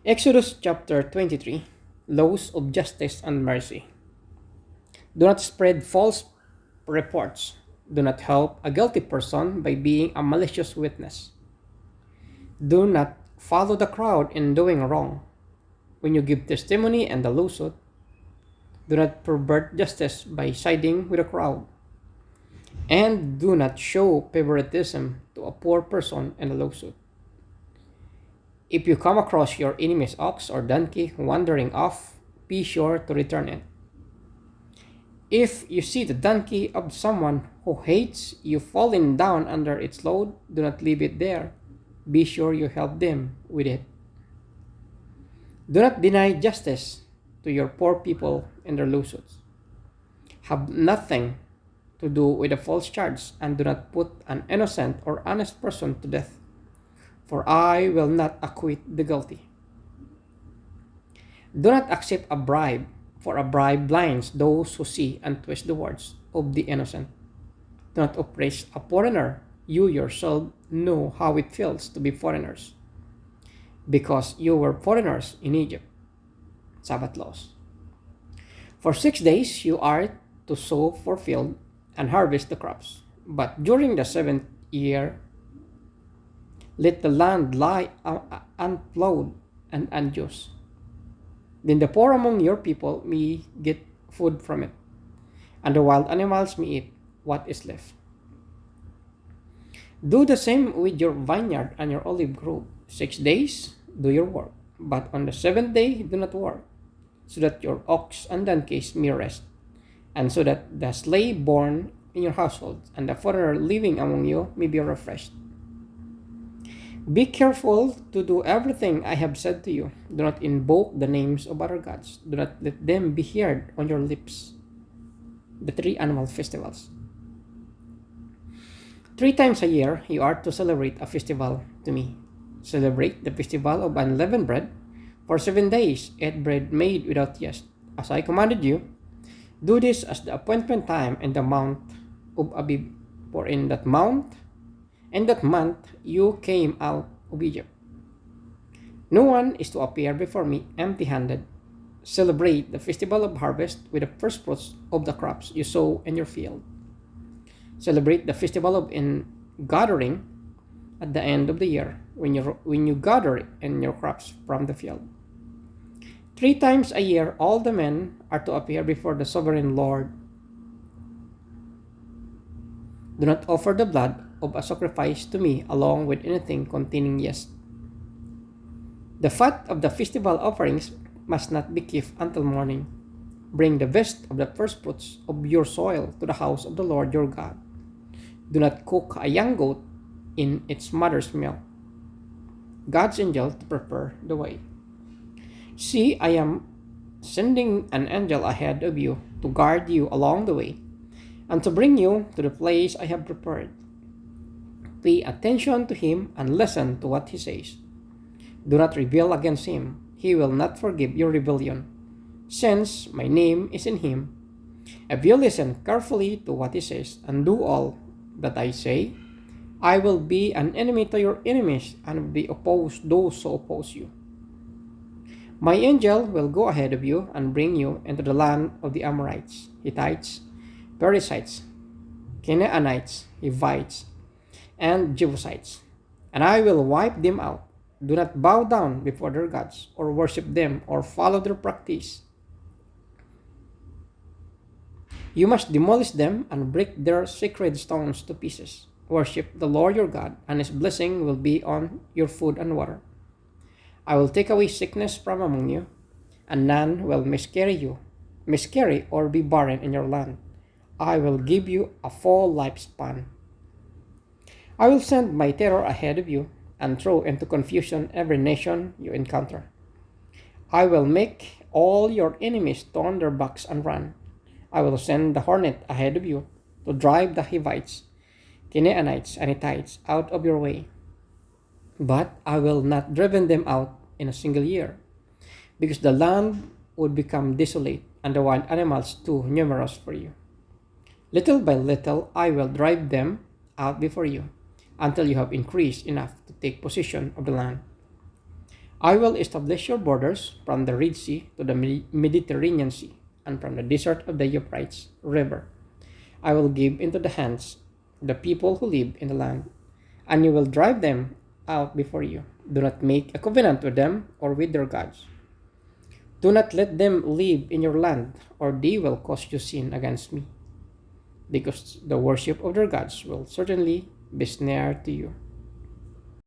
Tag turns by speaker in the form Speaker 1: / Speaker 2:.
Speaker 1: Exodus chapter 23. Laws of justice and mercy. Do not spread false reports. Do not help a guilty person by being a malicious witness. Do not follow the crowd in doing wrong. When you give testimony and a lawsuit, do not pervert justice by siding with a crowd. And do not show favoritism to a poor person in a lawsuit. If you come across your enemy's ox or donkey wandering off, be sure to return it. If you see the donkey of someone who hates you falling down under its load, do not leave it there. Be sure you help them with it. Do not deny justice to your poor people in their lawsuits. Have nothing to do with a false charge, and do not put an innocent or honest person to death, for I will not acquit the guilty. Do not accept a bribe, for a bribe blinds those who see and twist the words of the innocent. Do not oppress a foreigner. You yourself know how it feels to be foreigners, because you were foreigners in Egypt. Sabbath laws. For 6 days you are to sow for field and harvest the crops. But during the seventh year, let the land lie unplowed and unused. Then the poor among your people may get food from it, and the wild animals may eat what is left. Do the same with your vineyard and your olive grove. 6 days do your work, but on the seventh day do not work, so that your ox and donkeys may rest, and so that the slave born in your household and the foreigner living among you may be refreshed. Be careful to do everything I have said to you. Do not invoke the names of other gods. Do not let them be heard on your lips. The 3 annual festivals. 3 times a year you are to celebrate a festival to me. Celebrate the festival of unleavened bread. For 7 days eat bread made without yeast, as I commanded you. Do this as the appointment time in the month of Abib, for in that month you came out of Egypt. No one is to appear before me empty-handed. Celebrate the festival of harvest with the first fruits of the crops you sow in your field. Celebrate the festival of gathering at the end of the year, when you gather in your crops from the field. 3 times a year all the men are to appear before the sovereign Lord. Do not offer the blood of a sacrifice to me along with anything containing yeast. The fat of the festival offerings must not be kept until morning. Bring the best of the first fruits of your soil to the house of the Lord your God. Do not cook a young goat in its mother's milk. God's angel to prepare the way. See, I am sending an angel ahead of you to guard you along the way and to bring you to the place I have prepared. Pay attention to him and listen to what he says. Do not rebel against him. He will not forgive your rebellion, since my name is in him. If you listen carefully to what he says and do all that I say, I will be an enemy to your enemies and will be opposed those who oppose you. My angel will go ahead of you and bring you into the land of the Amorites, Hittites, Perizzites, Canaanites, Hivites, and Jebusites, and I will wipe them out. Do not bow down before their gods, or worship them, or follow their practice. You must demolish them and break their sacred stones to pieces. Worship the Lord your God, and his blessing will be on your food and water. I will take away sickness from among you, and none will miscarry or be barren in your land. I will give you a full lifespan. I will send my terror ahead of you and throw into confusion every nation you encounter. I will make all your enemies turn their backs and run. I will send the hornet ahead of you to drive the Hivites, Canaanites, and Hittites out of your way. But I will not drive them out in a single year, because the land would become desolate and the wild animals too numerous for you. Little by little I will drive them out before you, until you have increased enough to take possession of the land. I will establish your borders from the Red Sea to the Mediterranean Sea, and from the desert of the Euphrates River. I will give into the hands the people who live in the land, and you will drive them out before you. Do not make a covenant with them or with their gods. Do not let them live in your land, or they will cause you sin against me, because the worship of their gods will certainly be snare to you.